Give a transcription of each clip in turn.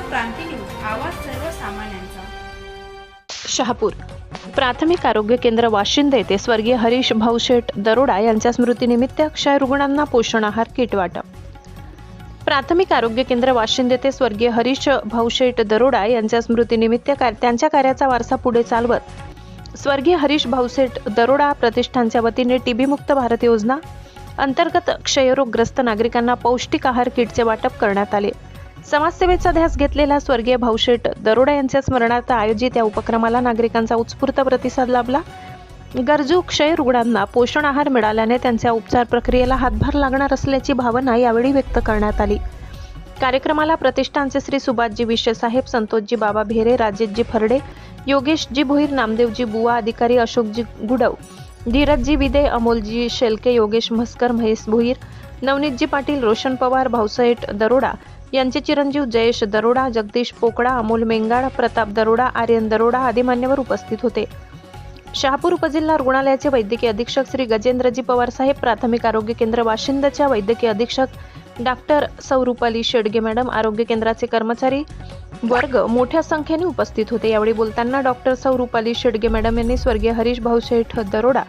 क्रांती news, आवाज सर्वसामान्यांचा. शहापूर प्राथमिक आरोग्य केंद्र वाशिंद येथे स्वर्गीय हरीश भाऊशेठ दरोडा यांच्या स्मृतीनिमित्त क्षय रुग्णांना पोषण आहार किट वाटप. प्राथमिक आरोग्य केंद्र वाशिंद येथे स्वर्गीय हरीश भाऊशेठ दरोडा यांच्या स्मृतीनिमित्त त्यांच्या कार्याचा वारसा पुढे चालवत स्वर्गीय हरीश भाऊशेठ दरोडा प्रतिष्ठानच्या वतीने टीबी मुक्त भारत योजना अंतर्गत क्षयरोगग्रस्त नागरिकांना पौष्टिक आहार किटचे वाटप करण्यात आले. समाजसेवेचा ध्यास घेतलेल्या स्वर्गीय भाऊशेठ दरोडा यांच्या स्मरणार्थ आयोजित या उपक्रमाला नागरिकांचा उत्स्फूर्त प्रतिसाद लाभला. गरजू क्षय रुग्णांना पोषण आहार मिळाल्याने त्यांच्या उपचार प्रक्रियेला हातभार लागणार असल्याची भावना यावेळी व्यक्त करण्यात आली. कार्यक्रमाला प्रतिष्ठानचे श्री सुभाषजी विशे साहेब, संतोषजी बाबा भेरे, राजेशजी फरडे, योगेशजी भोईर, नामदेवजी बुवा, अधिकारी अशोकजी गुडव, धीरजजी विदे, अमोलजी शेलके, योगेश म्हस्कर, महेश भोईर, नवनीतजी पाटील, रोशन पवार, भाऊशेठ दरोडा यांचे चिरंजीव जयेश दरोडा, जगदीश पोकळा, अमोल मेंगाड, प्रताप दरोडा, आर्यन दरोडा आदी मान्यवर उपस्थित होते. शहापूर उपजिल्हा रुग्णालयाचे वैद्यकीय अधीक्षक श्री गजेंद्रजी पवार साहेब, प्राथमिक आरोग्य केंद्र वाशिंदच्या वैद्यकीय अधीक्षक डॉक्टर सौरूपाली शेडगे मॅडम, आरोग्य केंद्राचे कर्मचारी वर्ग मोठ्या संख्येने उपस्थित होते. यावेळी बोलताना डॉक्टर सौरूपाली शेडगे मॅडम यांनी स्वर्गीय हरीश भाऊशेठ दरोडा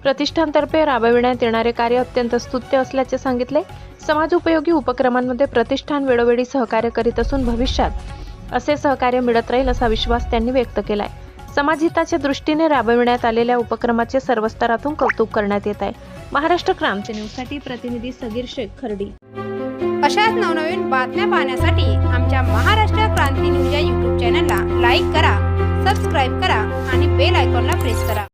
प्रतिष्ठानतर्फे राबविण्यात येणारे कार्य अत्यंत स्तुत्य असल्याचे सांगितले. समाज उपयोगी उपक्रमांमध्ये प्रतिष्ठान वेळोवेळी सहकार्य करीत असून भविष्यात असे सहकार्य मिळत राहील असा विश्वास त्यांनी व्यक्त केलाय. समाजहिताच्या दृष्टीने राबविण्यात आलेल्या उपक्रमाचे सर्व स्तरातून कौतुक करण्यात येत आहे. महाराष्ट्र क्रांती न्यूजसाठी प्रतिनिधी सगीर शेख खर्डी. अशाच नवनवीन बातम्या पाहण्यासाठी आमच्या महाराष्ट्र क्रांती न्यूज या YouTube चॅनलला लाईक करा, सबस्क्राईब करा आणि बेल आयकॉनला प्रेस करा.